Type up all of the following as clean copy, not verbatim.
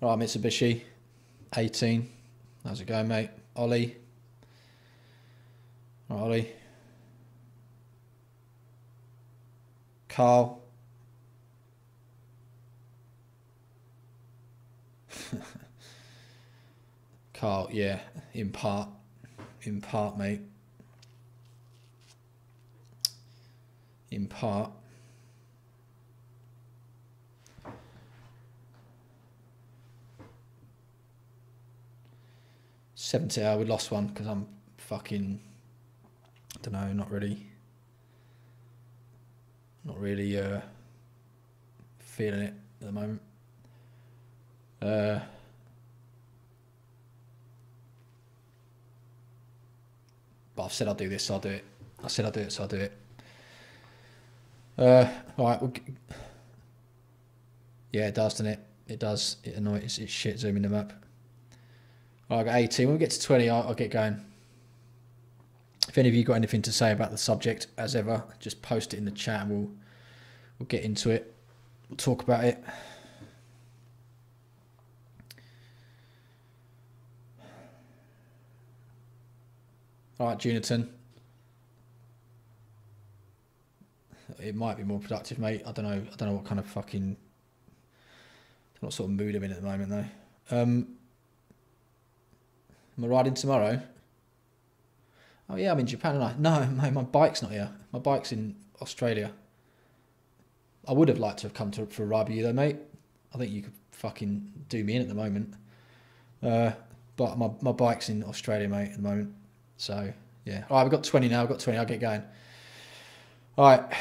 Right, Mitsubishi, 18. How's it going, mate? Ollie. Right, Ollie. Carl. Carl, yeah, in part, mate. In part. $70. We lost one because I'm fucking, I don't know, not really feeling it at the moment. But I've said I'll do this, so I'll do it. I said I'll do it, so I'll do it. All right. Yeah, it does, doesn't it? It does. It annoys. It's shit zooming them up. All right, I got 18. When we get to 20, I'll get going. If any of you got anything to say about the subject, as ever, just post it in the chat and we'll get into it. We'll talk about it. All right, Jonathan. It might be more productive, mate. I don't know what kind of fucking, what sort of mood I'm in at the moment, though. Am I riding tomorrow? Oh yeah, I'm in Japan, and no, mate, my bike's not here. My bike's in Australia. I would have liked to have come for a ride with you, though, mate. I think you could fucking do me in at the moment. But my bike's in Australia, mate, at the moment. So, yeah. All right, we've got 20 now. I've got 20. I'll get going. All right.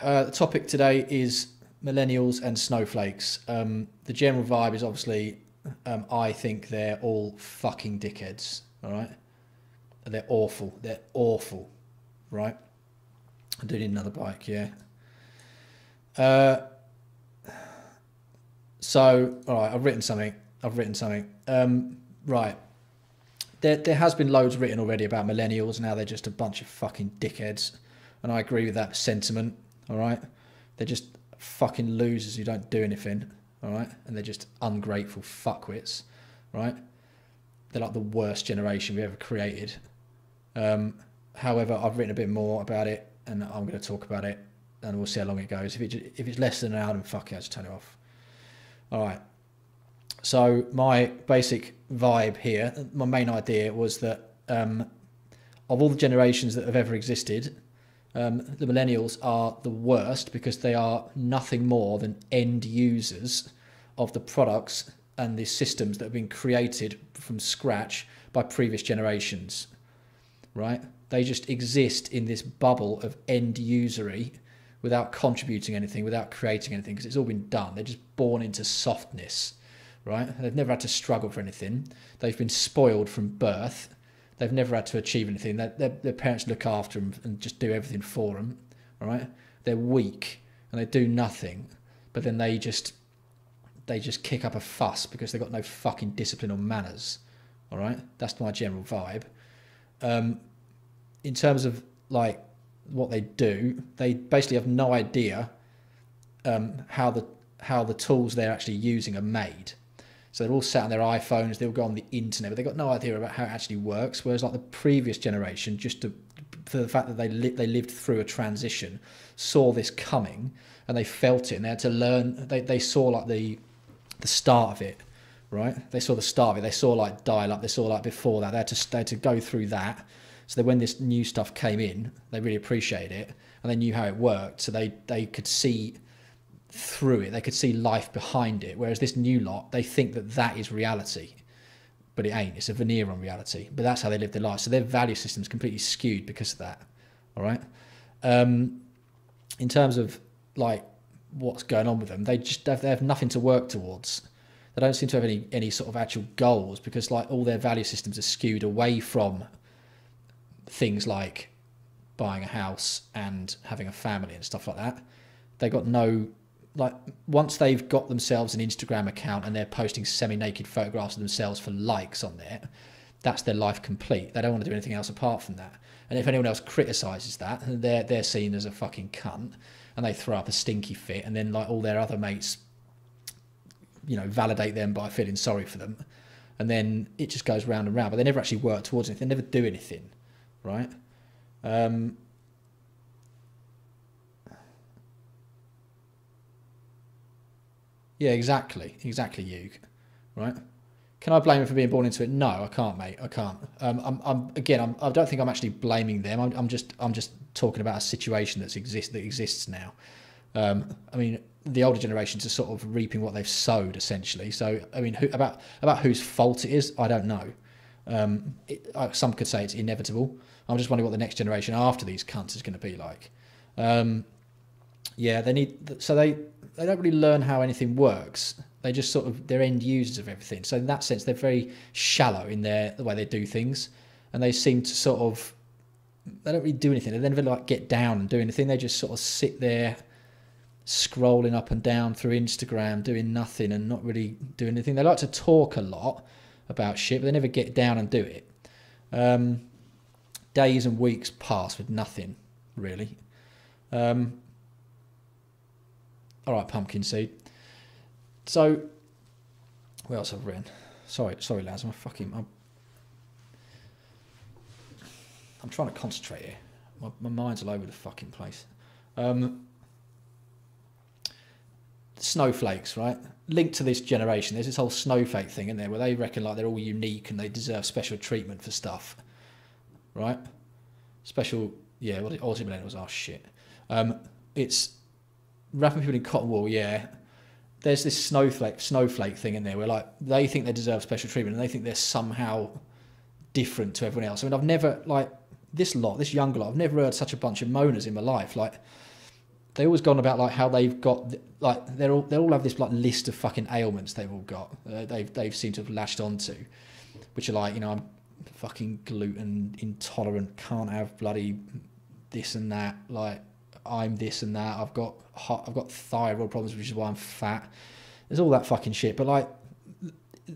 The topic today is millennials and snowflakes. The general vibe is obviously, I think they're all fucking dickheads. All right. They're awful. They're awful. Right. I do need another bike. Yeah. So, all right. I've written something. Right. There has been loads written already about millennials and how they're just a bunch of fucking dickheads. And I agree with that sentiment, all right? They're just fucking losers who don't do anything, all right? And they're just ungrateful fuckwits, right? They're like the worst generation we've ever created. However, I've written a bit more about it and I'm going to talk about it and we'll see how long it goes. If it's less than an hour, then fuck it, I'll just turn it off. All right. So my basic vibe here, my main idea was that of all the generations that have ever existed, the millennials are the worst because they are nothing more than end users of the products and the systems that have been created from scratch by previous generations, right? They just exist in this bubble of end usery without contributing anything, without creating anything, because it's all been done. They're just born into softness. Right? They've never had to struggle for anything. They've been spoiled from birth. They've never had to achieve anything. Their parents look after them and just do everything for them. All right? They're weak and they do nothing. But then they just kick up a fuss because they've got no fucking discipline or manners. All right? That's my general vibe. In terms of like what they do, they basically have no idea how the tools they're actually using are made. So they're all sat on their iPhones, they'll go on the internet, but they've got no idea about how it actually works. Whereas like the previous generation, for the fact that they lived through a transition, saw this coming and they felt it and they had to learn, they saw like the start of it, right? They saw the start of it, they saw like dial-up, they saw like before that, they had to go through that. So that when this new stuff came in, they really appreciated it and they knew how it worked. So they could see through it, they could see life behind it, whereas this new lot, they think that is reality, but it ain't. It's a veneer on reality, but that's how they live their life. So their value system's completely skewed because of that. All right. In terms of like what's going on with them, they have nothing to work towards. They don't seem to have any sort of actual goals because like all their value systems are skewed away from things like buying a house and having a family and stuff like that. They got no, like once they've got themselves an Instagram account and they're posting semi-naked photographs of themselves for likes on there, that's their life complete. They don't want to do anything else apart from that. And if anyone else criticises that, they're seen as a fucking cunt and they throw up a stinky fit and then like all their other mates you know, validate them by feeling sorry for them. And then it just goes round and round, but they never actually work towards anything. They never do anything, right? Yeah, exactly, Hugh, right? Can I blame him for being born into it? No, I can't, mate. I can't. I don't think I'm actually blaming them. I'm just talking about a situation that exists now. I mean, the older generations are sort of reaping what they've sowed, essentially. So, I mean, about whose fault it is, I don't know. Some could say it's inevitable. I'm just wondering what the next generation after these cunts is going to be like. Yeah, they don't really learn how anything works. They just sort of, they're end users of everything. So in that sense, they're very shallow in the way they do things, and they seem to sort of, they don't really do anything. They never like get down and do anything. They just sort of sit there scrolling up and down through Instagram, doing nothing and not really doing anything. They like to talk a lot about shit, but they never get down and do it. Days and weeks pass with nothing, really. All right, pumpkin seed. So, what else I've written? Sorry, lads. I'm trying to concentrate here. My mind's all over the fucking place. Snowflakes, right? Linked to this generation, there's this whole snowflake thing in there where they reckon like they're all unique and they deserve special treatment for stuff, right? Special, yeah. What ultimate millennials are shit. It's wrapping people in cotton wool, yeah. There's this snowflake thing in there where like they think they deserve special treatment and they think they're somehow different to everyone else. I mean, I've never, like, this younger lot, I've never heard such a bunch of moaners in my life. Like, they always gone about like how they've got, like, they all have this like list of fucking ailments they've all got. They've seemed to have latched onto, which are like, you know, I'm fucking gluten intolerant, can't have bloody this and that, like I'm this and that, I've got thyroid problems, which is why I'm fat. There's all that fucking shit. But like,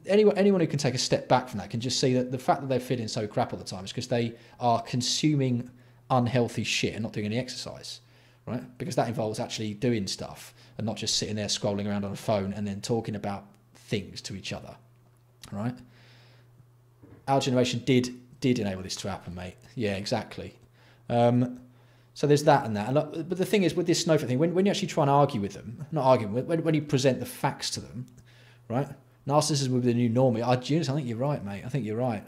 anyone who can take a step back from that can just see that the fact that they're feeling so crap all the time is because they are consuming unhealthy shit and not doing any exercise, right? Because that involves actually doing stuff and not just sitting there scrolling around on a phone and then talking about things to each other, right? Our generation did enable this to happen, mate. Yeah, exactly. So there's that and that. But the thing is, with this snowflake thing, when you actually try and argue with them, not arguing, when you present the facts to them, right? Narcissism will be the new norm. Eunice, I think you're right, mate. I think you're right.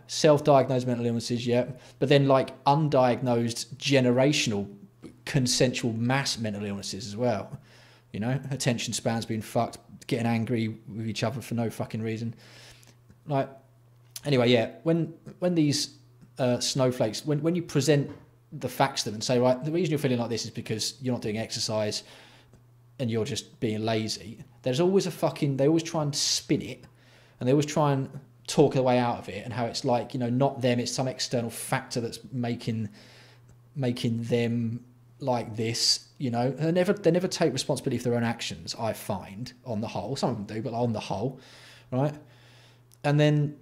Self-diagnosed mental illnesses, yeah. But then like undiagnosed generational consensual mass mental illnesses as well. You know, attention spans being fucked, getting angry with each other for no fucking reason. Like, anyway, yeah, when these snowflakes, when you present the facts to them and say, right, the reason you're feeling like this is because you're not doing exercise and you're just being lazy, there's always they always try and spin it and they always try and talk their way out of it and how it's like, you know, not them, it's some external factor that's making them like this, you know. They never take responsibility for their own actions, I find, on the whole. Some of them do, but on the whole, right? And then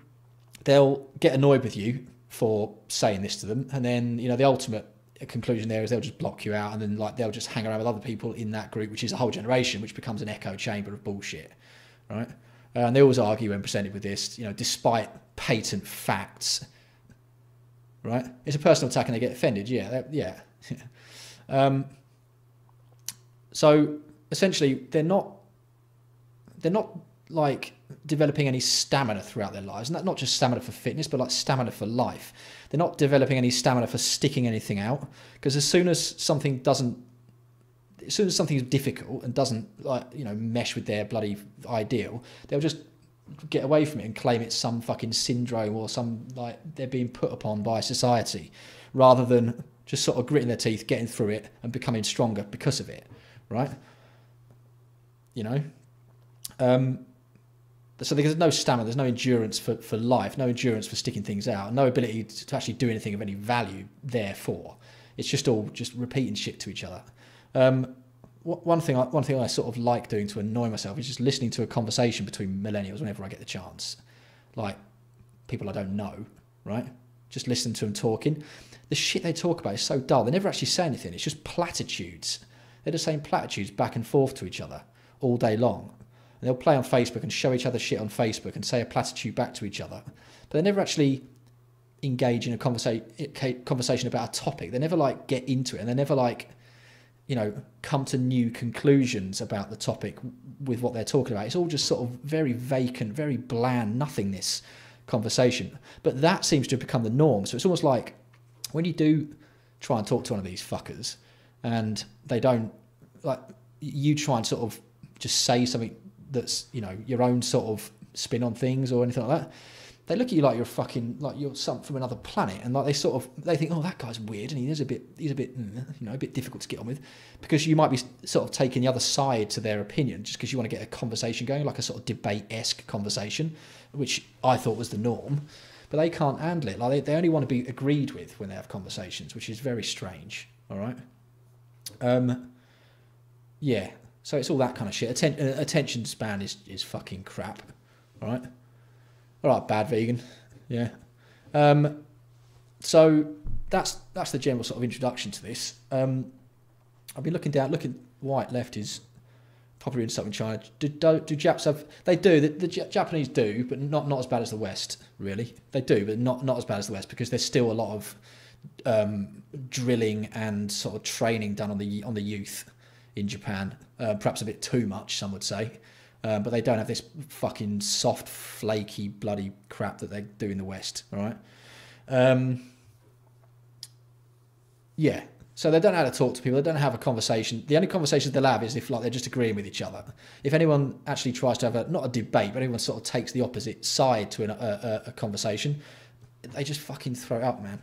they'll get annoyed with you for saying this to them, and then, you know, the ultimate conclusion there is they'll just block you out, and then like they'll just hang around with other people in that group, which is a whole generation, which becomes an echo chamber of bullshit, right? And they always argue when presented with this, you know, despite patent facts, right? It's a personal attack and they get offended, yeah. So essentially, they're not like developing any stamina throughout their lives, and not just stamina for fitness, but like stamina for life. They're not developing any stamina for sticking anything out, because as soon as something is difficult and doesn't, like, you know, mesh with their bloody ideal, they'll just get away from it and claim it's some fucking syndrome or some, like, they're being put upon by society, rather than just sort of gritting their teeth, getting through it and becoming stronger because of it, right? You know? So there's no stamina, there's no endurance for life, no endurance for sticking things out, no ability to actually do anything of any value, therefore. It's just all just repeating shit to each other. One thing I sort of like doing to annoy myself is just listening to a conversation between millennials whenever I get the chance. Like, people I don't know, right? Just listen to them talking. The shit they talk about is so dull. They never actually say anything. It's just platitudes. They're just saying platitudes back and forth to each other all day long. And they'll play on Facebook and show each other shit on Facebook and say a platitude back to each other. But they never actually engage in a conversation about a topic. They never like get into it, and they never like, you know, come to new conclusions about the topic with what they're talking about. It's all just sort of very vacant, very bland, nothingness conversation. But that seems to have become the norm. So it's almost like when you do try and talk to one of these fuckers and they don't, like, you try and sort of just say something that's, you know, your own sort of spin on things or anything like that, they look at you like you're fucking, like you're some from another planet, and like they think, oh, that guy's weird, and he's a bit, you know, a bit difficult to get on with, because you might be sort of taking the other side to their opinion just because you want to get a conversation going, like a sort of debate-esque conversation, which I thought was the norm, but they can't handle it. Like they only want to be agreed with when they have conversations, which is very strange. All right. Yeah. So it's all that kind of shit. Attention span is fucking crap. All right. All right, bad vegan. Yeah. So that's the general sort of introduction to this. I've been looking right, left is popular in southern China. Do Japs have? They do. The Japanese do, but not as bad as the West. Really, they do, but not as bad as the West, because there's still a lot of drilling and sort of training done on the youth in Japan. Perhaps a bit too much, some would say. But they don't have this fucking soft, flaky, bloody crap that they do in the West, all right? Yeah, so they don't know how to talk to people. They don't have a conversation. The only conversations they'll have is if like they're just agreeing with each other. If anyone actually tries to have not a debate, but anyone sort of takes the opposite side to a conversation, they just fucking throw it up, man.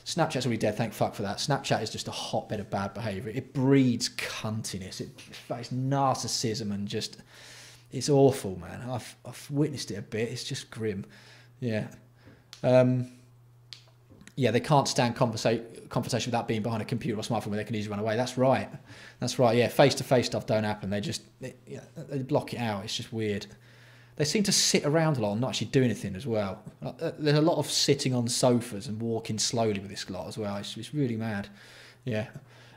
Snapchat's already dead, thank fuck for that. Snapchat is just a hotbed of bad behaviour. It breeds cuntiness. It's narcissism and just... It's awful, man. I've witnessed it a bit. It's just grim. Yeah. Yeah, they can't stand conversation without being behind a computer or smartphone where they can easily run away. That's right. That's right. Yeah, face-to-face stuff don't happen. They block it out. It's just weird. They seem to sit around a lot and not actually do anything as well. There's a lot of sitting on sofas and walking slowly with this lot as well. It's really mad. Yeah.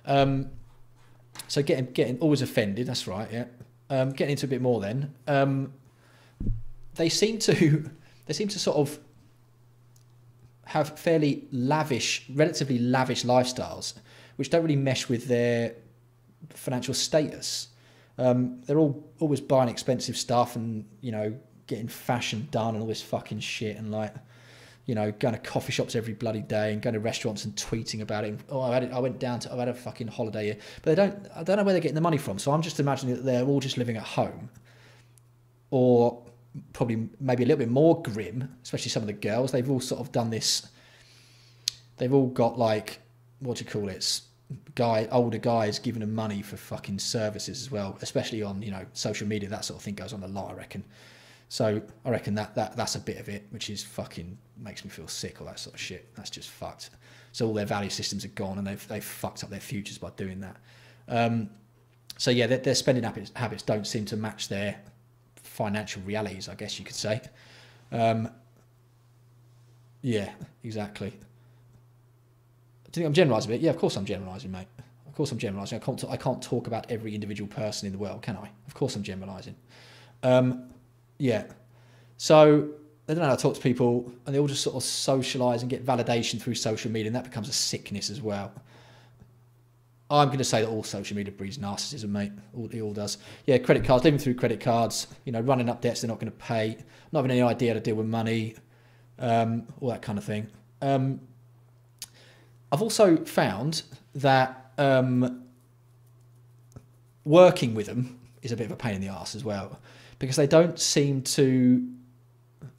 So getting always offended. That's right. Yeah. Getting into a bit more then, they seem to sort of have fairly relatively lavish lifestyles, which don't really mesh with their financial status. They're always buying expensive stuff and, you know, getting fashion done and all this fucking shit, and like, you know, going to coffee shops every bloody day and going to restaurants and tweeting about it. Oh, I had a fucking holiday here. But I don't know where they're getting the money from. So I'm just imagining that they're all just living at home, or probably maybe a little bit more grim, especially some of the girls. They've all sort of done this. They've all got like, what do you call it? Older guys giving them money for fucking services as well, especially on, you know, social media. That sort of thing goes on a lot, I reckon. So I reckon that's a bit of it, which is fucking makes me feel sick, all that sort of shit. That's just fucked. So all their value systems are gone, and they've fucked up their futures by doing that. So yeah, their spending habits don't seem to match their financial realities, I guess you could say. Yeah, exactly. Do you think I'm generalising a bit? Yeah, of course I'm generalising, mate. Of course I'm generalising. I can't talk about every individual person in the world, can I? Of course I'm generalising. Yeah. So they don't know how to talk to people, and they all just sort of socialise and get validation through social media, and that becomes a sickness as well. I'm going to say that all social media breeds narcissism, mate. It all does. Yeah, credit cards, living through credit cards, you know, running up debts they're not going to pay, not having any idea how to deal with money, all that kind of thing. I've also found that working with them is a bit of a pain in the arse as well, because they don't seem to...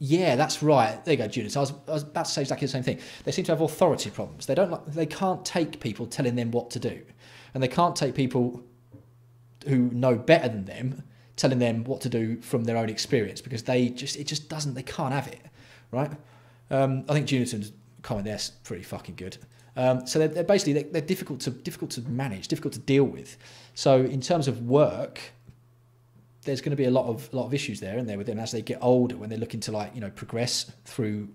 Yeah, that's right. There you go, Junior. So I was about to say exactly the same thing. They seem to have authority problems. They can't take people telling them what to do, and they can't take people who know better than them telling them what to do from their own experience, because they can't have it, right? I think Junior's comment there's pretty fucking good. So they're basically they're difficult to manage, difficult to deal with. So in terms of work, there's going to be a lot of issues there, and with them as they get older, when they're looking to, like, you know, progress through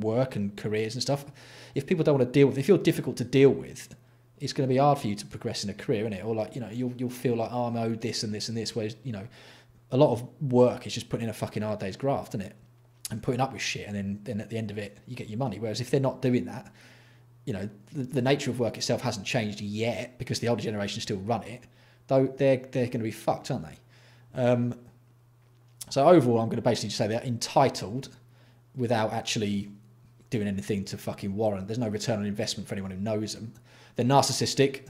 work and careers and stuff. If people don't want to deal with, if you're difficult to deal with, it's going to be hard for you to progress in a career, isn't it? Or, like, you know, you'll feel like, oh, I'm owed this and this and this. Whereas, you know, a lot of work is just putting in a fucking hard day's graft, isn't it? And putting up with shit, and then at the end of it, you get your money. Whereas if they're not doing that, you know, the nature of work itself hasn't changed yet because the older generation still run it, though they're going to be fucked, aren't they? So overall, I'm going to basically just say they're entitled without actually doing anything to fucking warrant. There's no return on investment for anyone who knows them. They're narcissistic.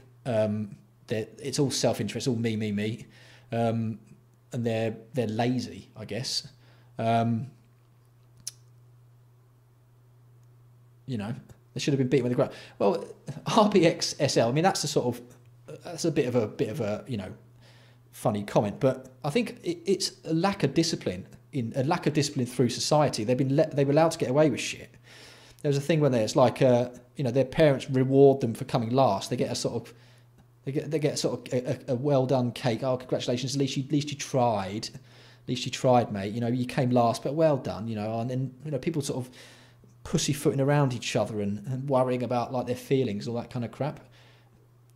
It's all self-interest, all me. And they're lazy, I guess. You know, they should have been beaten with the ground. Well, RBXSL, I mean, that's a bit of a you know, funny comment, but I think it's a lack of discipline through society. They were allowed to get away with shit. There was a thing when it's like, you know, their parents reward them for coming last. They get a well done cake. Oh, congratulations! At least you tried. At least you tried, mate. You know, you came last, but well done. You know, and then, you know, people sort of pussyfooting around each other and worrying about like their feelings, all that kind of crap.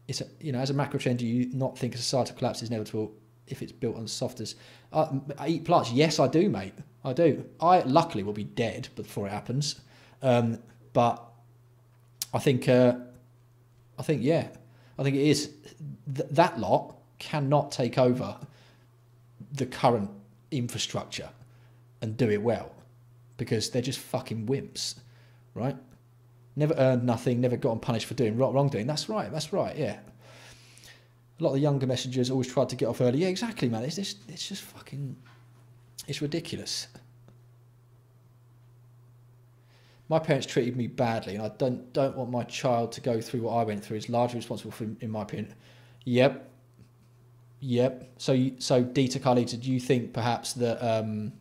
It's you know, as a macro trend, do you not think a societal collapse is inevitable if it's built on softest? I eat plants. Yes, I do, mate. I do. I luckily will be dead before it happens. But I think yeah. I think it is that lot cannot take over the current infrastructure and do it well, because they're just fucking wimps, right? Never earned nothing, never got punished for doing wrongdoing. That's right, yeah. A lot of the younger messengers always tried to get off early. Yeah, exactly, man. It's just fucking, it's ridiculous. My parents treated me badly, and I don't want my child to go through what I went through. It's largely responsible for, in my opinion. Yep. So Dieter Carlita, do you think perhaps that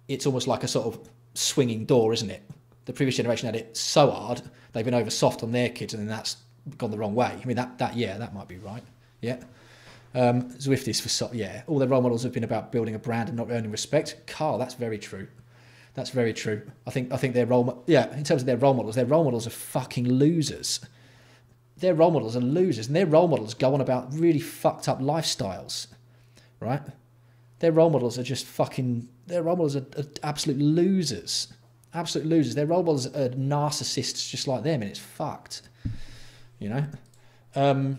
it's almost like a sort of swinging door, isn't it? The previous generation had it so hard, they've been over soft on their kids, and then that's gone the wrong way. I mean, that might be right. Yeah. Zwift is for yeah. All their role models have been about building a brand and not earning respect. Carl, that's very true. That's very true. I think their in terms of their role models are fucking losers. Their role models are losers, and their role models go on about really fucked up lifestyles, right? Their role models are absolute losers. Absolute losers. Their role models are narcissists just like them, and it's fucked. You know?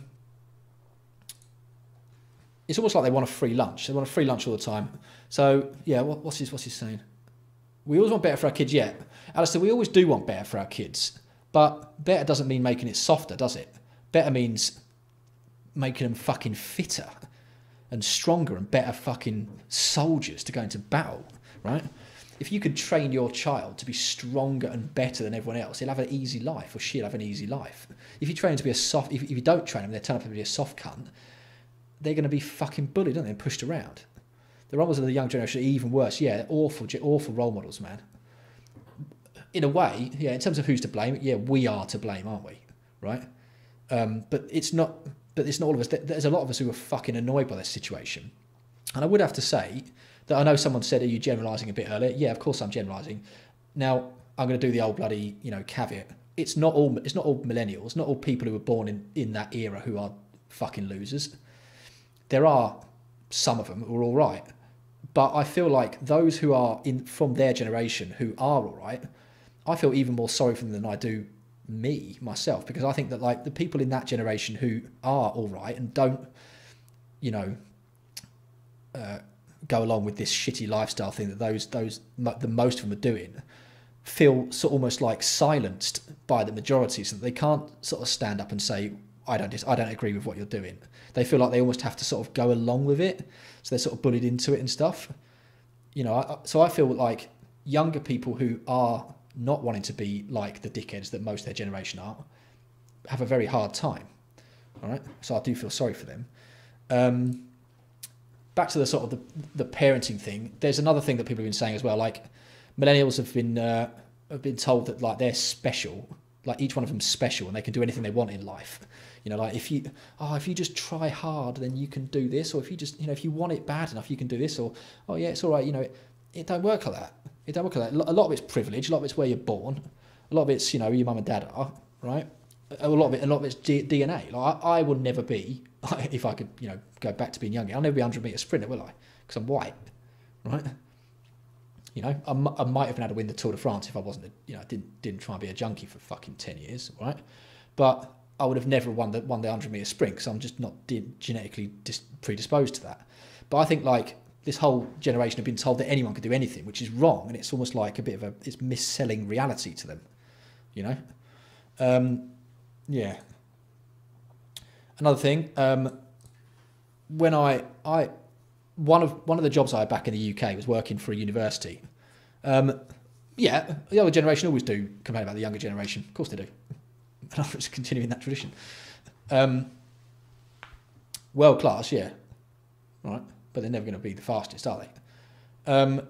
It's almost like they want a free lunch. They want a free lunch all the time. So, yeah, what's he saying? We always want better for our kids, yeah. Alistair, we always do want better for our kids. But better doesn't mean making it softer, does it? Better means making them fucking fitter and stronger and better fucking soldiers to go into battle, right? If you could train your child to be stronger and better than everyone else, he'll have an easy life, or she'll have an easy life. If you train them to be a soft, if you don't train them, they turn up to be a soft cunt, they're going to be fucking bullied, aren't they, and pushed around. The role models of the young generation are even worse. Yeah, awful role models, man. In a way, yeah, in terms of who's to blame, yeah, we are to blame, aren't we? Right? But it's not all of us. There's a lot of us who are fucking annoyed by this situation. And I would have to say that I know someone said, are you generalising a bit earlier? Yeah, of course I'm generalising. Now, I'm going to do the old bloody, you know, caveat. It's not all millennials, not all people who were born in that era who are fucking losers. There are some of them who are all right. But I feel like those who are from their generation who are all right, I feel even more sorry for them than I do myself, because I think that like the people in that generation who are all right and don't, you know, go along with this shitty lifestyle thing that the most of them are doing, feel sort of almost like silenced by the majority, so that they can't sort of stand up and say, I don't agree with what you're doing. They feel like they almost have to sort of go along with it, so they're sort of bullied into it and stuff. You know, so I feel like younger people who are not wanting to be like the dickheads that most of their generation are have a very hard time. All right, so I do feel sorry for them. Back to the sort of the parenting thing. There's another thing that people have been saying as well. Like millennials have been told that like they're special, like each one of them's special, and they can do anything they want in life. You know, like if you just try hard, then you can do this, or if you just, you know, if you want it bad enough, you can do this, or oh yeah, it's all right. You know, it don't work like that. It don't work like that. A lot of it's privilege. A lot of it's where you're born. A lot of it's, you know, your mum and dad are, right? A lot of it's DNA. Like I will never be if I could, you know, go back to being younger, I'll never be a 100-metre sprinter, will I? Because I'm white, right? You know, I might have been able to win the Tour de France if I wasn't, you know, didn't try and be a junkie for fucking 10 years, right? But I would have never won the 100-metre sprint because I'm just not genetically predisposed to that. But I think like this whole generation have been told that anyone could do anything, which is wrong, and it's almost like a bit of it's mis-selling reality to them, you know. Yeah. Another thing, when one of the jobs I had back in the UK was working for a university. Yeah, the older generation always do complain about the younger generation. Of course they do. And I'm just continuing that tradition. World class, yeah. Right. But they're never going to be the fastest, are they?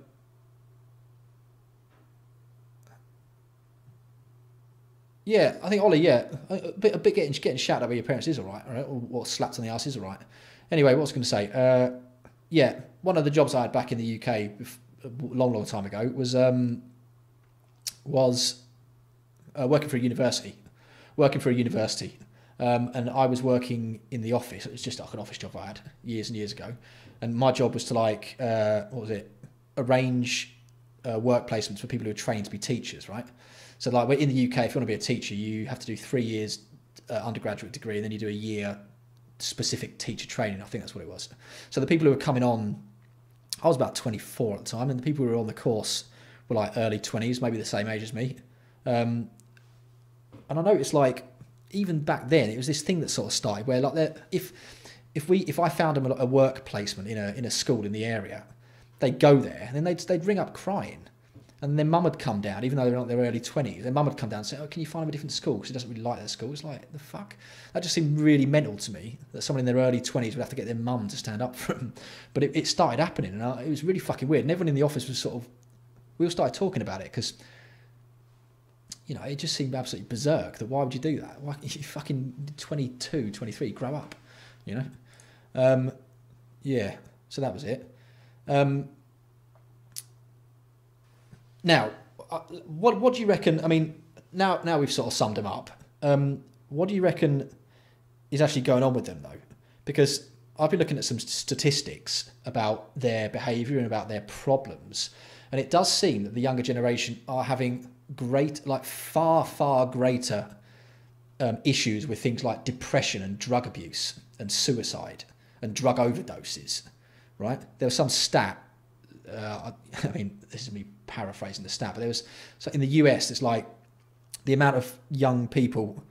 Yeah, I think Ollie, yeah. A bit getting shouted at by your parents is all right, or slapped on the ass is all right. Anyway, what was I going to say? Yeah, one of the jobs I had back in the UK a long time ago was working for a university. And I was working in the office. It was just like an office job I had years and years ago. And my job was to like, arrange work placements for people who are trained to be teachers, right? So like in the UK, if you want to be a teacher, you have to do 3 years undergraduate degree, and then you do a year specific teacher training. I think that's what it was. So the people who were coming on, I was about 24 at the time, and the people who were on the course were like early 20s, maybe the same age as me. And I noticed like even back then it was this thing that sort of started where like if I found them a work placement in a school in the area, they'd go there and then they'd ring up crying. And their mum would come down, even though they're not in their early 20s. Their mum would come down and say, "Oh, can you find them a different school? Because she doesn't really like their school." It's like, the fuck? That just seemed really mental to me, that someone in their early 20s would have to get their mum to stand up for them. But it started happening, and it was really fucking weird. And everyone in the office was sort of... We all started talking about it, because, you know, it just seemed absolutely berserk. That why would you do that? Why, you fucking 22, 23, grow up, you know? Yeah, so that was it. Now, what do you reckon? I mean, now we've sort of summed them up. What do you reckon is actually going on with them, though? Because I've been looking at some statistics about their behaviour and about their problems, and it does seem that the younger generation are having far greater issues with things like depression and drug abuse and suicide and drug overdoses, right? There was some stat. I mean, this is me paraphrasing the stat, but so in the US, it's like the amount of young people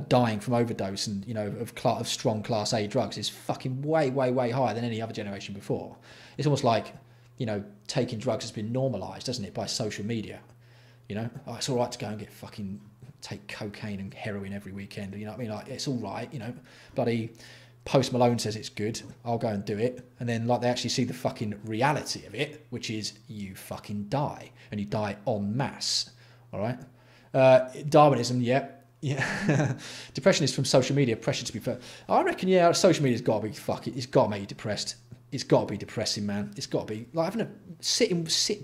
dying from overdose and, you know, of strong class A drugs is fucking way higher than any other generation before. It's almost like, you know, taking drugs has been normalised, hasn't it, by social media? You know, oh, it's all right to go and take cocaine and heroin every weekend. You know what I mean? Like, it's all right, you know, bloody Post Malone says it's good, I'll go and do it. And then like they actually see the fucking reality of it, which is you fucking die, and you die en masse. All right. Darwinism, yeah. Depression is from social media, pressure to be fair. I reckon, yeah, social media's got to be it's got to make you depressed. It's got to be depressing, man. It's got to be like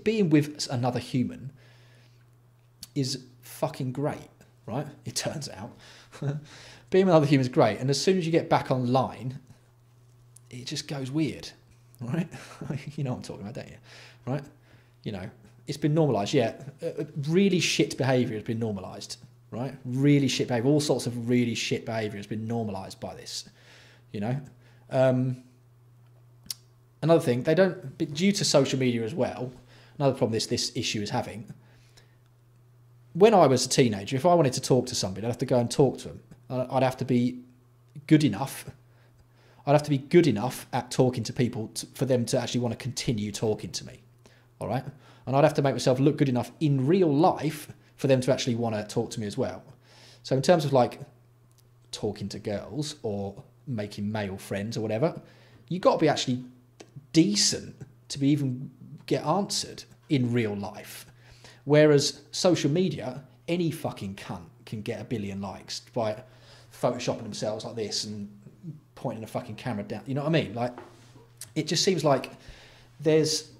being with another human is fucking great, right? It turns out. Being with other humans is great, and as soon as you get back online, it just goes weird, right? You know what I'm talking about, don't you? Right? You know, it's been normalised, yeah. Really shit behaviour has been normalised, right? Really shit behaviour, all sorts of really shit behaviour has been normalised by this, you know? Another thing, due to social media as well, another problem this issue is having, when I was a teenager, if I wanted to talk to somebody, I'd have to go and talk to them. I'd have to be good enough. I'd have to be good enough at talking to people for them to actually want to continue talking to me. All right? And I'd have to make myself look good enough in real life for them to actually want to talk to me as well. So in terms of like talking to girls or making male friends or whatever, you've got to be actually decent to be even get answered in real life. Whereas social media, any fucking cunt can get 1 billion likes by photoshopping themselves like this and pointing a fucking camera down. You know what I mean? Like, it just seems like there's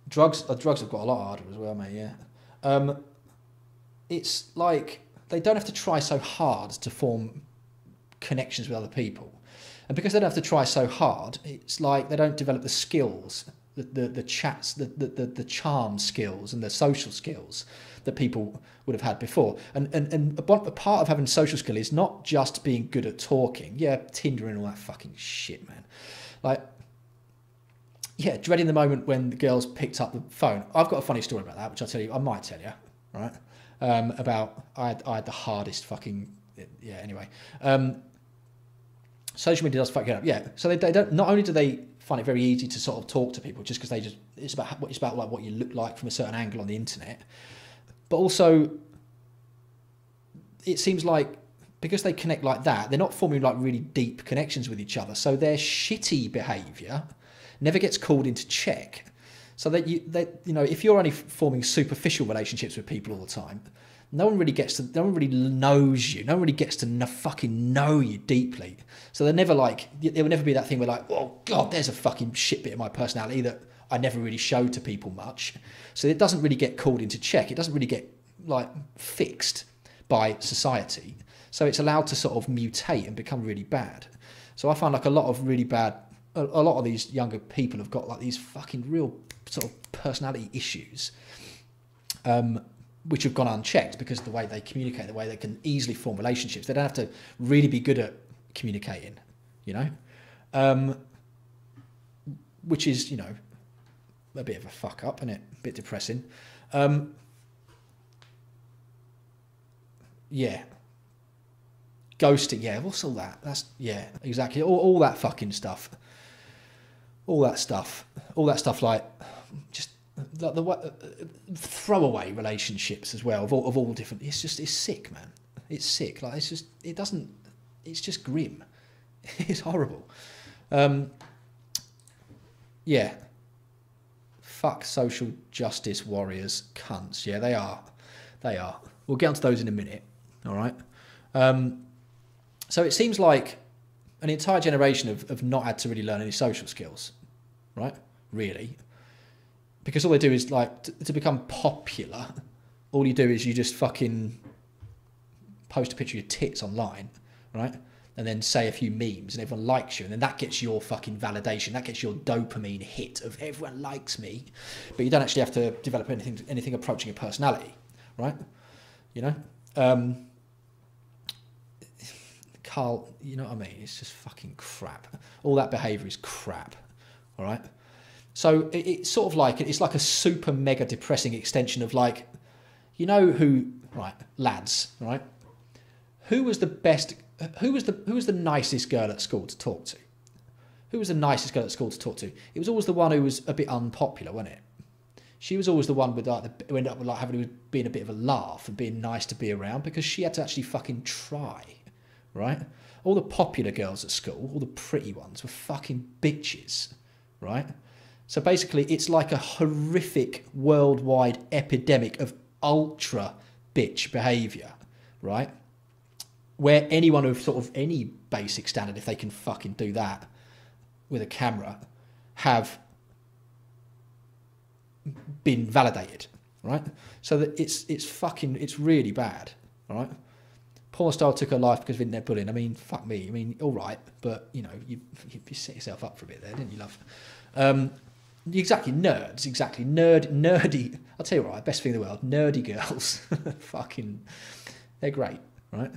drugs have got a lot harder as well, mate. Yeah. It's like they don't have to try so hard to form connections with other people. And because they don't have to try so hard, it's like they don't develop the skills, the chats, the charm skills and the social skills that people would have had before. And a part of having social skill is not just being good at talking. Yeah, Tinder and all that fucking shit, man. Like, yeah, dreading the moment when the girls picked up the phone. I've got a funny story about that, which I might tell you, right? About I had the hardest fucking, yeah, anyway. Social media does fuck it up, yeah. So they don't, not only do they find it very easy to sort of talk to people just because it's about like what you look like from a certain angle on the internet, but also it seems like because they connect like that, they're not forming like really deep connections with each other. So their shitty behaviour never gets called into check. So that you know, if you're only forming superficial relationships with people all the time, no one really knows you. No one really gets to fucking know you deeply. So there will never be that thing where like, oh God, there's a fucking shit bit of my personality that I never really show to people much. So it doesn't really get called into check. It doesn't really get like fixed by society. So it's allowed to sort of mutate and become really bad. So I find like a lot of these younger people have got like these fucking real sort of personality issues, which have gone unchecked because of the way they communicate, the way they can easily form relationships. They don't have to really be good at communicating, you know, which is, you know, a bit of a fuck up, isn't it? A bit depressing. Yeah. Ghosting, yeah, what's all that? That's, yeah, exactly. All that fucking stuff. All that stuff like just the throwaway relationships as well of all different. It's sick, man. It's sick. Like it's just grim. It's horrible. Yeah. Fuck social justice warriors, cunts. Yeah, they are. We'll get onto those in a minute. All right. So it seems like an entire generation have not had to really learn any social skills, right? Really. Because all they do is like, to become popular, all you do is you just fucking post a picture of your tits online, right? And then say a few memes and everyone likes you. And then that gets your fucking validation. That gets your dopamine hit of everyone likes me. But you don't actually have to develop anything approaching a personality, right? You know? Carl, you know what I mean? It's just fucking crap. All that behaviour is crap, all right? So it's sort of like, it's like a super mega depressing extension of like, you know who, right, lads, right? Who was the nicest girl at school to talk to? Who was the nicest girl at school to talk to? It was always the one who was a bit unpopular, wasn't it? She was always the one with like, who ended up with like being a bit of a laugh and being nice to be around because she had to actually fucking try, right? All the popular girls at school, all the pretty ones were fucking bitches, right? So basically it's like a horrific worldwide epidemic of ultra bitch behaviour, right? Where anyone of sort of any basic standard, if they can fucking do that with a camera, have been validated, right? So that it's really bad, all right? Porn star took her life because of internet bullying. I mean, fuck me. I mean, all right, but you know, you set yourself up for a bit there, didn't you, love? Exactly, nerds. Exactly, nerdy. I'll tell you what, best thing in the world, nerdy girls. Fucking, they're great, right?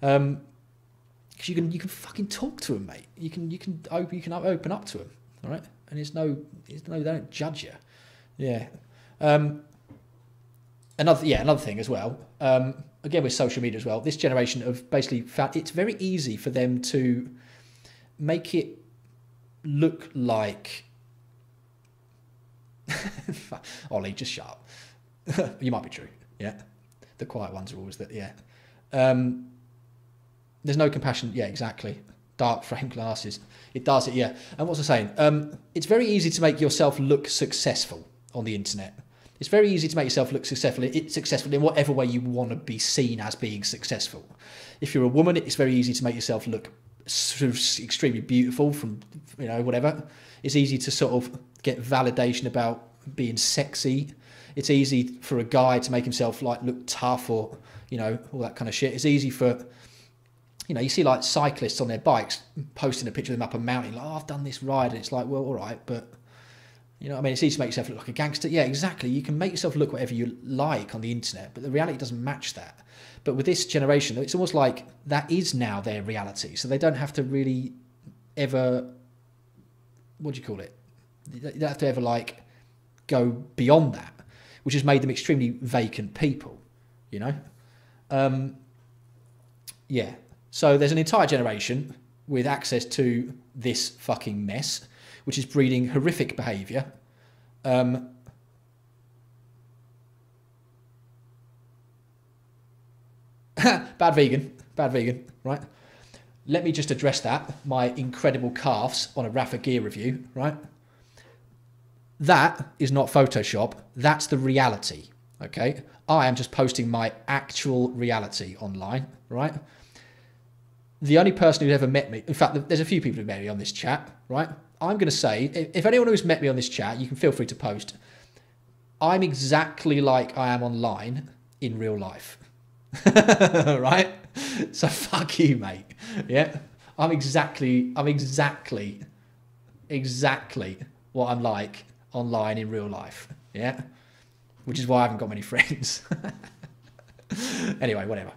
Because you can fucking talk to them, mate. You can open up to them, all right? And they don't judge you. Yeah. Another thing as well. Again with social media as well. This generation have basically found it's very easy for them to make it look like. Ollie, just shut up. You might be true. Yeah. The quiet ones are always that. Yeah. There's no compassion. Yeah, exactly. Dark frame glasses. It does it. Yeah. And what's I saying? It's very easy to make yourself look successful on the internet. It's very easy to make yourself look successful in whatever way you want to be seen as being successful. If you're a woman, it's very easy to make yourself look sort of extremely beautiful from, you know, whatever. It's easy to sort of get validation about being sexy. It's easy for a guy to make himself like look tough or, you know, all that kind of shit. It's easy for you know, you see like cyclists on their bikes posting a picture of them up a mountain, like, oh, I've done this ride, and it's like, well, all right, but you know what I mean? It's easy to make yourself look like a gangster. Yeah, exactly. You can make yourself look whatever you like on the internet, but the reality doesn't match that. But with this generation, it's almost like that is now their reality. So they don't have to really ever, what do you call it? They don't have to ever like go beyond that, which has made them extremely vacant people, you know? Yeah. So there's an entire generation with access to this fucking mess, which is breeding horrific behaviour. Bad vegan, right? Let me just address that. My incredible calves on a Rafa gear review, right? That is not Photoshop. That's the reality, okay? I am just posting my actual reality online, right? The only person who's ever met me, in fact, there's a few people who've met me on this chat, right? I'm going to say, if anyone who's met me on this chat, you can feel free to post. I'm exactly like I am online in real life, right? So fuck you, mate. Yeah, I'm exactly what I'm like online in real life. Yeah, which is why I haven't got many friends. Anyway, whatever.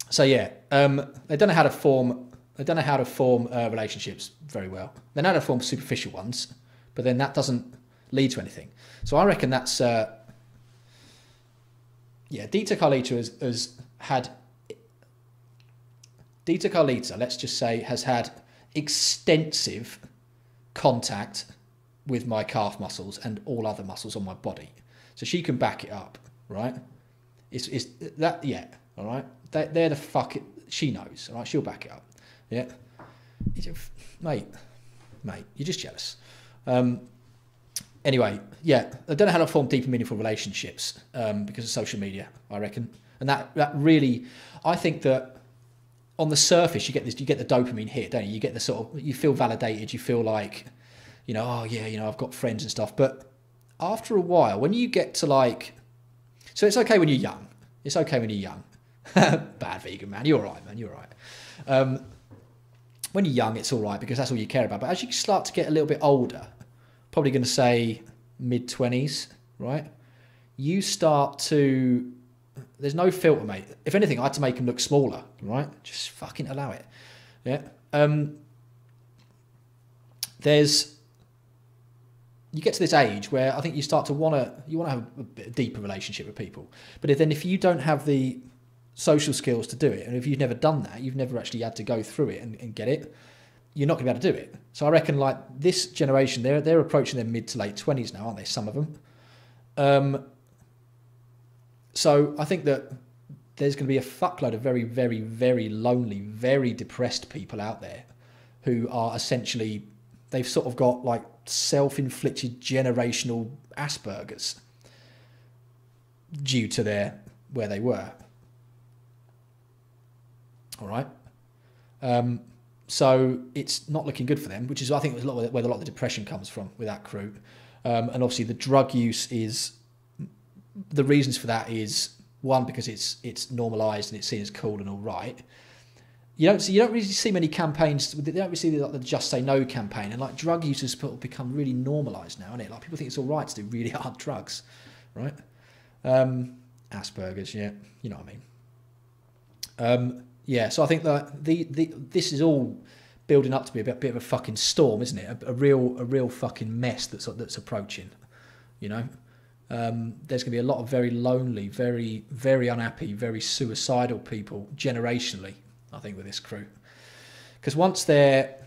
So yeah, they don't know how to form. They don't know how to form relationships very well. They know how to form superficial ones, but then that doesn't lead to anything. So I reckon that's yeah. Dita Carlita has had. Dita Carlita, let's just say, has had extensive contact with my calf muscles and all other muscles on my body, so she can back it up, right? It's that, yeah, all right. They're the fuck it. She knows, all right. She'll back it up. Yeah, mate, you're just jealous. Anyway, yeah, I don't know how to form deep and meaningful relationships because of social media, I reckon. And that really, I think that on the surface, you get the dopamine hit, don't you? You get the sort of, you feel validated, you feel like, you know, oh yeah, you know, I've got friends and stuff. But after a while, when you get to like, so it's okay when you're young. It's okay when you're young. Bad vegan, man. You're all right, man. You're all right. When you're young, it's all right because that's all you care about. But as you start to get a little bit older, probably going to say mid-20s, right? You start to, there's no filter, mate. If anything, I had to make them look smaller, right? Just fucking allow it. Yeah. You get to this age where I think you start to want to have a bit deeper relationship with people. But if you don't have the social skills to do it, and if you've never done that, you've never actually had to go through it and get it, you're not going to be able to do it. So I reckon like this generation, they're approaching their mid to late 20s now, aren't they? Some of them. So I think that there's going to be a fuckload of very, very, very lonely, very depressed people out there who are essentially, they've sort of got like self-inflicted generational Asperger's due to where they were. All right. So it's not looking good for them, which is, I think, where a lot of the depression comes from with that crew. And obviously the drug use is, the reasons for that is, one, because it's normalised and it's seen as cool and all right. You don't really see many campaigns. You don't really see like the Just Say No campaign, and like drug use has become really normalised now, isn't it? Like people think it's all right to do really hard drugs, right? Asperger's, yeah, you know what I mean. Yeah, so I think that this is all building up to be a bit of a fucking storm, isn't it? A real fucking mess that's approaching. You know, there's going to be a lot of very lonely, very, very unhappy, very suicidal people generationally, I think, with this crew. Because once their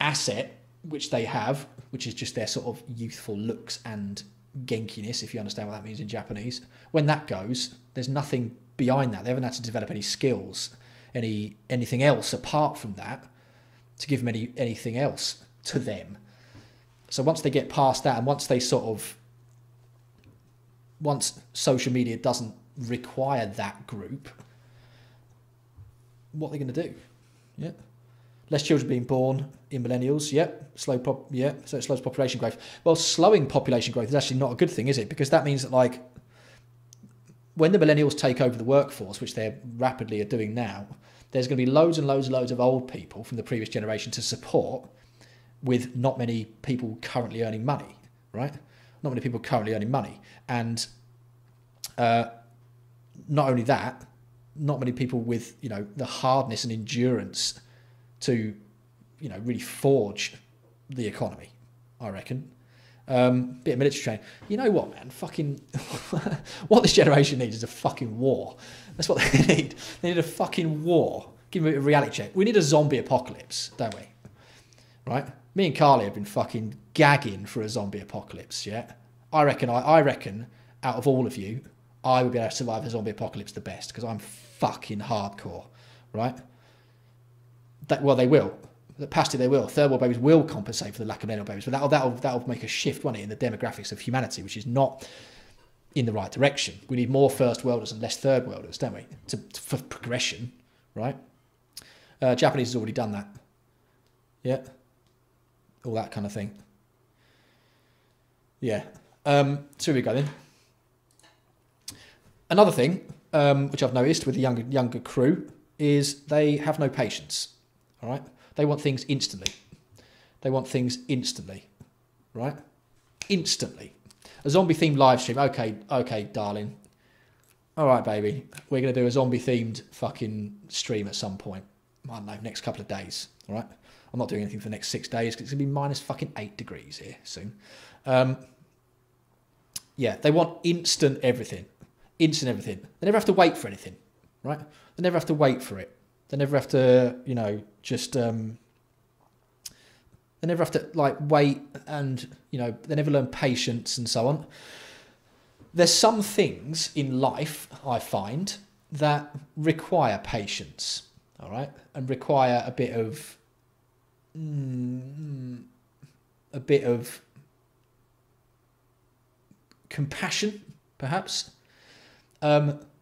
asset, which they have, which is just their sort of youthful looks and genkiness, if you understand what that means in Japanese, when that goes, there's nothing behind that. They haven't had to develop any skills, anything else apart from that to give them anything else to them. So once they get past that, and once social media doesn't require that group, what are they going to do? Yeah, less children being born in millennials. Yep, so it slows population growth. Well, slowing population growth is actually not a good thing, is it? Because that means that when the millennials take over the workforce, which they're rapidly are doing now, there's going to be loads and loads and loads of old people from the previous generation to support, with not many people currently earning money, right? Not many people currently earning money. And not only that, not many people with, you know, the hardness and endurance to, you know, really forge the economy, I reckon. Bit of military training. You know what, man? Fucking what this generation needs is a fucking war. That's what they need. They need a fucking war. Give me a reality check. We need a zombie apocalypse, don't we? Right? Me and Carly have been fucking gagging for a zombie apocalypse, yeah? I reckon out of all of you, I would be able to survive a zombie apocalypse the best, because I'm fucking hardcore, right? Well, they will. Past it, they will. Third world babies will compensate for the lack of millennial babies, but that'll make a shift, won't it, in the demographics of humanity, which is not in the right direction. We need more first worlders and less third worlders, don't we? For progression, right? Japanese has already done that. Yeah. All that kind of thing. Yeah. So here we go then. Another thing, which I've noticed with the younger crew, is they have no patience. All right. They want things instantly. They want things instantly, right? Instantly. A zombie-themed live stream. Okay, darling. All right, baby. We're going to do a zombie-themed fucking stream at some point. I don't know, next couple of days, all right? I'm not doing anything for the next 6 days because it's going to be minus fucking 8 degrees here soon. Yeah, they want instant everything. Instant everything. They never have to wait for anything, right? They never have to wait for it. They never have to, you know, just... they never have to, like, wait and, you know, they never learn patience and so on. There's some things in life, I find, that require patience, all right? And require a bit of compassion, perhaps.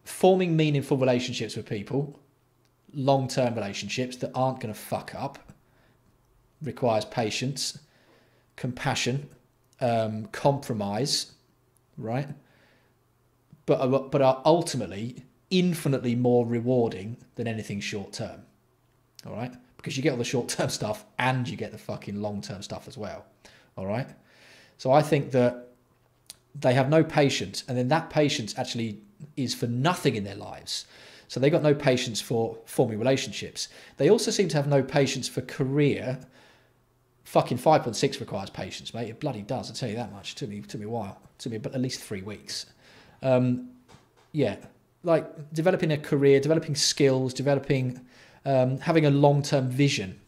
Forming meaningful relationships with people, long-term relationships that aren't going to fuck up, requires patience, compassion, compromise, right? But are ultimately infinitely more rewarding than anything short-term, all right? Because you get all the short-term stuff and you get the fucking long-term stuff as well, all right? So I think that they have no patience, and then that patience actually is for nothing in their lives. So they got no patience for forming relationships. They also seem to have no patience for career. Fucking 5.6 requires patience, mate. It bloody does, I'll tell you that much. It took me a while. It took me at least 3 weeks. Yeah, like developing a career, developing skills, developing, having a long-term vision.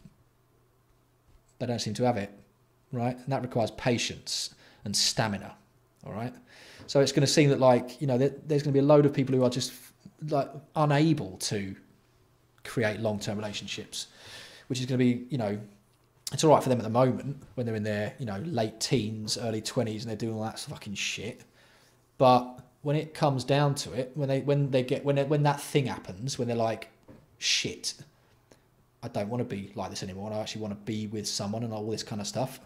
They don't seem to have it, right? And that requires patience and stamina, all right? So it's going to seem that, like, you know, there's going to be a load of people who are just like unable to create long-term relationships, which is going to be, you know, it's all right for them at the moment when they're in their, you know, late teens, early 20s, and they're doing all that fucking shit. But when it comes down to it, when that thing happens, when they're like, shit, I don't want to be like this anymore, and I actually want to be with someone and all this kind of stuff,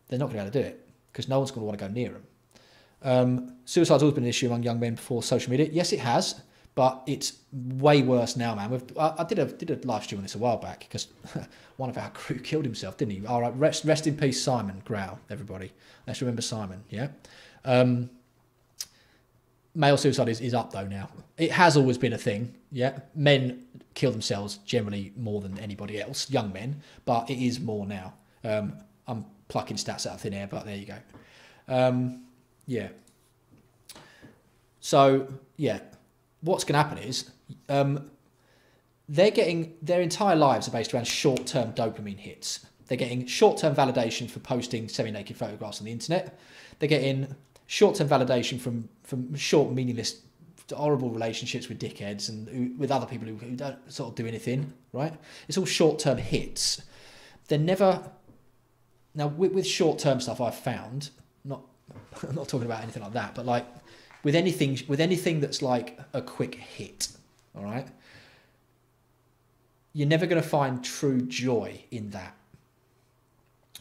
they're not going to be able to do it because no one's going to want to go near them. Suicide's always been an issue among young men before social media. Yes, it has, but it's way worse now, man. I did a live stream on this a while back because one of our crew killed himself, didn't he? All right, rest in peace, Simon Grau, everybody. Let's remember Simon, yeah? Male suicide is up, though, now. It has always been a thing, yeah? Men kill themselves generally more than anybody else, young men, but it is more now. I'm plucking stats out of thin air, but there you go. Yeah. So, yeah, what's going to happen is they're getting, their entire lives are based around short-term dopamine hits. They're getting short-term validation for posting semi-naked photographs on the internet. They're getting short-term validation from short, meaningless, horrible relationships with dickheads and with other people who don't sort of do anything, right? It's all short-term hits. They're never... Now, with short-term stuff, I've found, I'm not talking about anything like that, but like with anything that's like a quick hit, all right? You're never going to find true joy in that.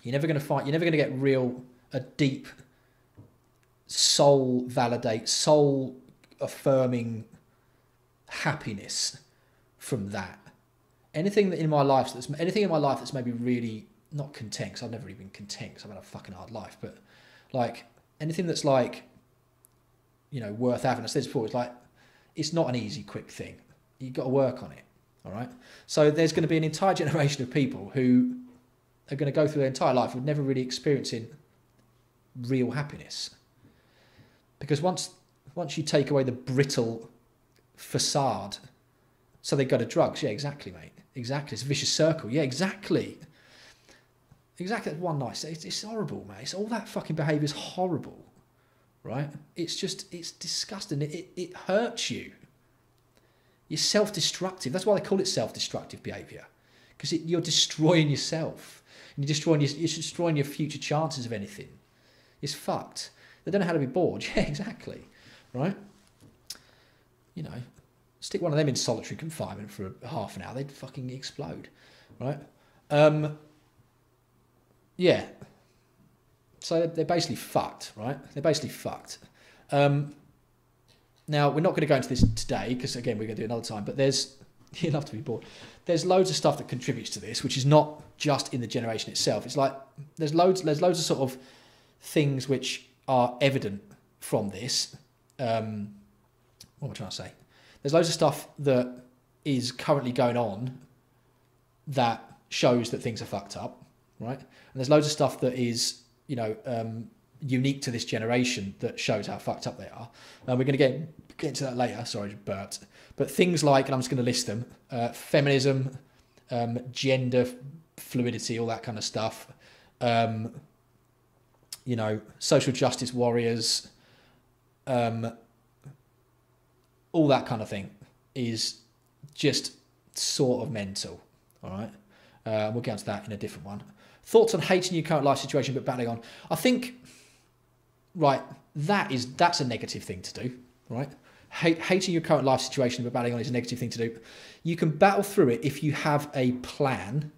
You're never going to get a deep soul affirming happiness from that. Anything in my life that's maybe really not content, because I've never really been content because I've had a fucking hard life, but like anything that's like, you know, worth having. I said this before, it's like, it's not an easy, quick thing. You've got to work on it. All right. So there's going to be an entire generation of people who are going to go through their entire life with never really experiencing real happiness. Because once you take away the brittle facade, so they go to drugs. Yeah, exactly, mate. Exactly. It's a vicious circle. Yeah, exactly. Exactly. One night. It's horrible, mate. It's all that fucking behaviour is horrible, right? It's disgusting. It hurts you. You're self-destructive. That's why they call it self-destructive behaviour, because you're destroying yourself, and you're destroying your future chances of anything. It's fucked. They don't know how to be bored. Yeah, exactly, right? You know, stick one of them in solitary confinement for half an hour, they'd fucking explode, right? Yeah. So they're basically fucked, right? They're basically fucked. Now, we're not going to go into this today because, again, we're going to do it another time, but you'll have to be bored. There's loads of stuff that contributes to this, which is not just in the generation itself. It's like there's loads of sort of things which are evident from this. What am I trying to say? There's loads of stuff that is currently going on that shows that things are fucked up, right? And there's loads of stuff that is, you know, unique to this generation that shows how fucked up they are. We're going to get into that later. Sorry, just burped. But things like, and I'm just going to list them, feminism, gender fluidity, all that kind of stuff. You know, social justice warriors, all that kind of thing is just sort of mental. All right. We'll get onto that in a different one. Thoughts on hating your current life situation but battling on. I think, right, that's a negative thing to do, right? Hating your current life situation but battling on is a negative thing to do. You can battle through it if you have a plan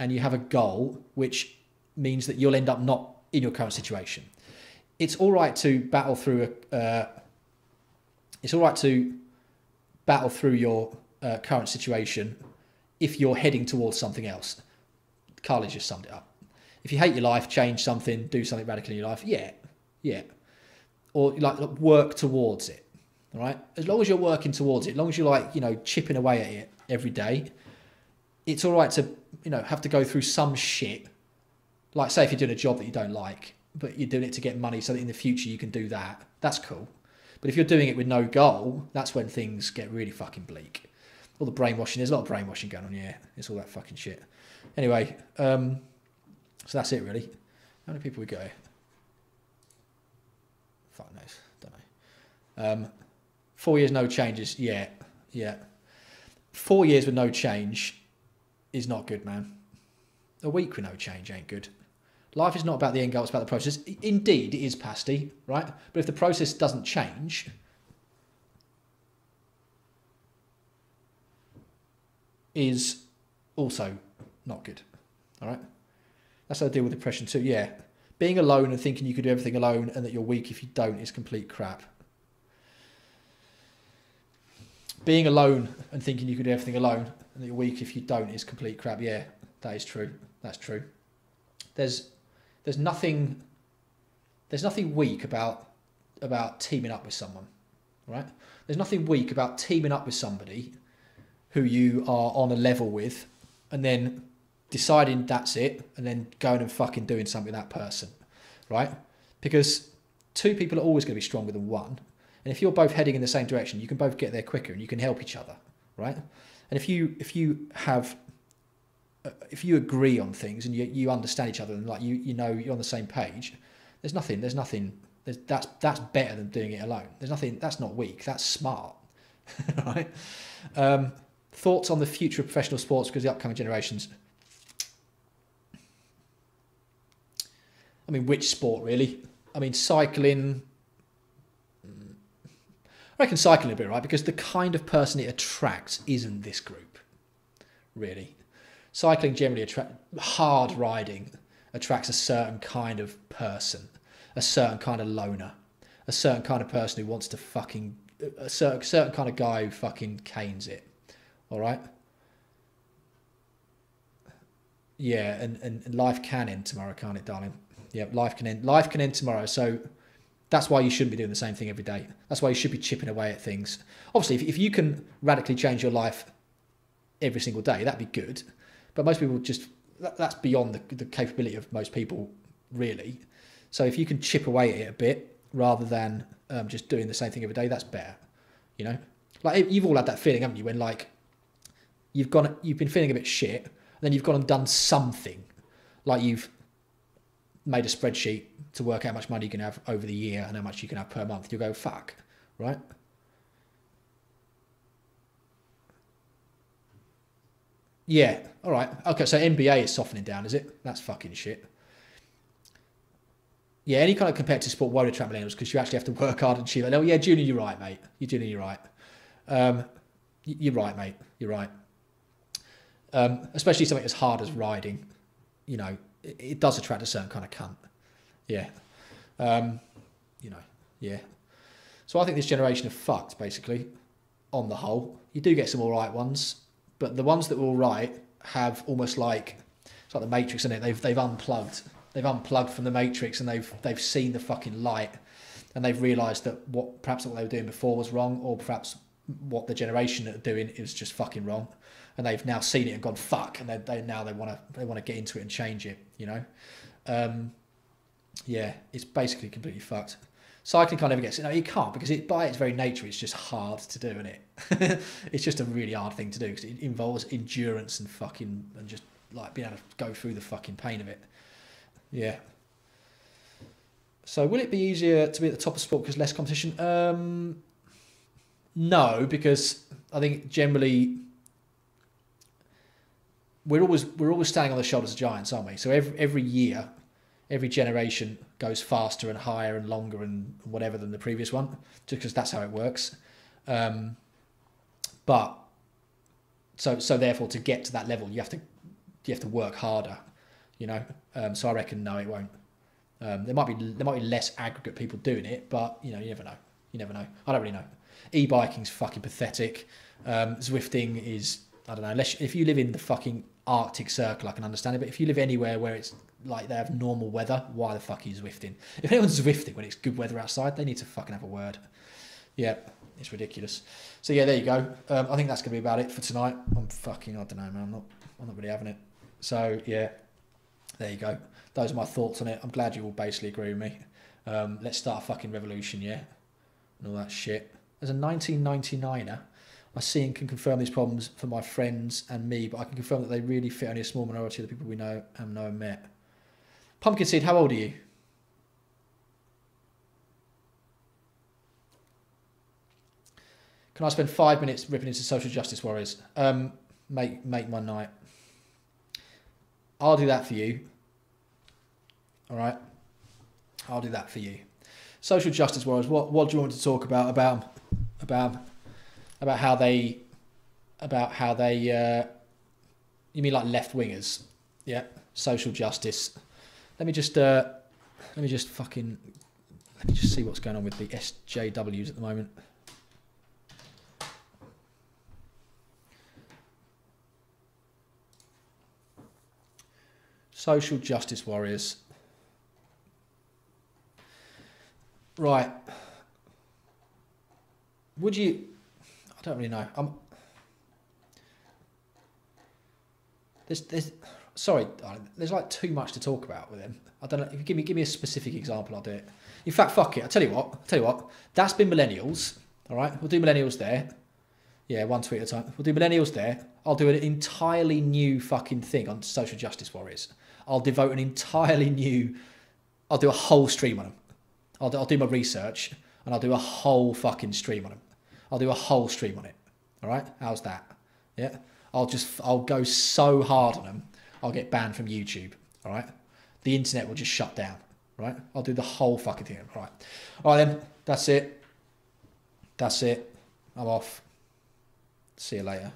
and you have a goal, which means that you'll end up not in your current situation. It's all right to battle through your current situation if you're heading towards something else. Carly's just summed it up. If you hate your life, change something, do something radical in your life. Yeah. Or like work towards it. All right. As long as you're working towards it, as long as you're like, you know, chipping away at it every day, it's all right to, you know, have to go through some shit. Like, say if you're doing a job that you don't like, but you're doing it to get money so that in the future you can do that. That's cool. But if you're doing it with no goal, that's when things get really fucking bleak. All the brainwashing, there's a lot of brainwashing going on here. It's all that fucking shit. Anyway, so that's it really. How many people we got here? Fuck knows, don't know. 4 years, no changes. Yeah. 4 years with no change is not good, man. A week with no change ain't good. Life is not about the end goal, it's about the process. Indeed, it is pasty, right? But if the process doesn't change, is also not good, all right? That's how I deal with depression too, yeah. Being alone and thinking you could do everything alone and that you're weak if you don't is complete crap. Being alone and thinking you could do everything alone and that you're weak if you don't is complete crap, yeah, that is true. That's true. There's nothing weak about teaming up with someone, right? There's nothing weak about teaming up with somebody who you are on a level with and then deciding that's it and then going and fucking doing something with that person, right? Because two people are always going to be stronger than one. And if you're both heading in the same direction, you can both get there quicker and you can help each other, right? And if you agree on things and you understand each other and like you know you're on the same page, that's better than doing it alone. That's not weak, that's smart, right? Thoughts on the future of professional sports because the upcoming generations. I mean, which sport really? I mean, cycling. I reckon cycling a bit, right? Because the kind of person it attracts isn't this group, really. Cycling generally hard riding attracts a certain kind of person, a certain kind of loner, a certain kind of person who wants to fucking a certain kind of guy who fucking canes it. All right. Yeah, and life can end tomorrow, can't it, darling? Yeah, life can end. Life can end tomorrow. So that's why you shouldn't be doing the same thing every day. That's why you should be chipping away at things. Obviously, if you can radically change your life every single day, that'd be good. But most people just, that's beyond the capability of most people, really. So if you can chip away at it a bit rather than just doing the same thing every day, that's better. You know, like you've all had that feeling, haven't you? When like you've been feeling a bit shit, and then you've gone and done something, like you've made a spreadsheet to work out how much money you can have over the year and how much you can have per month. You'll go, fuck, right? Yeah, all right. Okay, so NBA is softening down, is it? That's fucking shit. Yeah, any kind of competitive sport won't attract millennials because you actually have to work hard and achieve it. Oh, yeah, Junior, you're right, mate. You're right. You're right, mate. You're right. Especially something as hard as riding, you know, it does attract a certain kind of cunt. Yeah. You know, yeah. So I think this generation are fucked, basically, on the whole. You do get some all right ones, but the ones that were all right have almost like, it's like the Matrix, isn't it? They've unplugged. They've unplugged from the Matrix and they've seen the fucking light and they've realised that perhaps what they were doing before was wrong, or perhaps what the generation are doing is just fucking wrong. And they've now seen it and gone fuck, and they want to get into it and change it. You know, yeah, it's basically completely fucked. Cycling can't ever get no, you can't, because it by its very nature it's just hard to do, isn't it? It's just a really hard thing to do because it involves endurance and fucking and just like being able to go through the fucking pain of it. Yeah. So will it be easier to be at the top of sport because less competition? No, because I think generally we're always standing on the shoulders of giants, aren't we? So every year, every generation goes faster and higher and longer and whatever than the previous one, just because that's how it works. But so therefore, to get to that level, you have to work harder, you know. So I reckon no, it won't. There might be less aggregate people doing it, but you know, you never know. You never know. I don't really know. E-biking's fucking pathetic. Zwifting is, I don't know. Unless if you live in the fucking Arctic Circle, I can understand it. But if you live anywhere where it's like they have normal weather, why the fuck are you Zwifting? If anyone's Zwifting when it's good weather outside, they need to fucking have a word. Yeah, it's ridiculous. So yeah, there you go. I think that's gonna be about it for tonight. I don't know, man. I'm not really having it. So yeah, there you go. Those are my thoughts on it. I'm glad you all basically agree with me. Let's start a fucking revolution, yeah, and all that shit. There's a 1999er. I see and can confirm these problems for my friends and me, but I can confirm that they really fit only a small minority of the people we know and met. Pumpkin Seed, how old are you? Can I spend 5 minutes ripping into social justice warriors? Make my night. I'll do that for you. All right? I'll do that for you. Social justice warriors, what do you want to talk about how they you mean like left wingers? Yeah, social justice. Let me just see what's going on with the SJWs at the moment. Social justice warriors. Right. Would you? I don't really know. Sorry, there's like too much to talk about with them. I don't know. If you give me a specific example, I'll do it. In fact, fuck it. I'll tell you what. That's been millennials. All right, we'll do millennials there. Yeah, one tweet at a time. We'll do millennials there. I'll do an entirely new fucking thing on social justice warriors. I'll devote an entirely new. I'll do a whole stream on them. I'll do my research and I'll do a whole fucking stream on them. I'll do a whole stream on it. All right, how's that? Yeah, I'll go so hard on them. I'll get banned from YouTube. All right, the internet will just shut down. Right, I'll do the whole fucking thing. All right then. That's it. I'm off. See you later.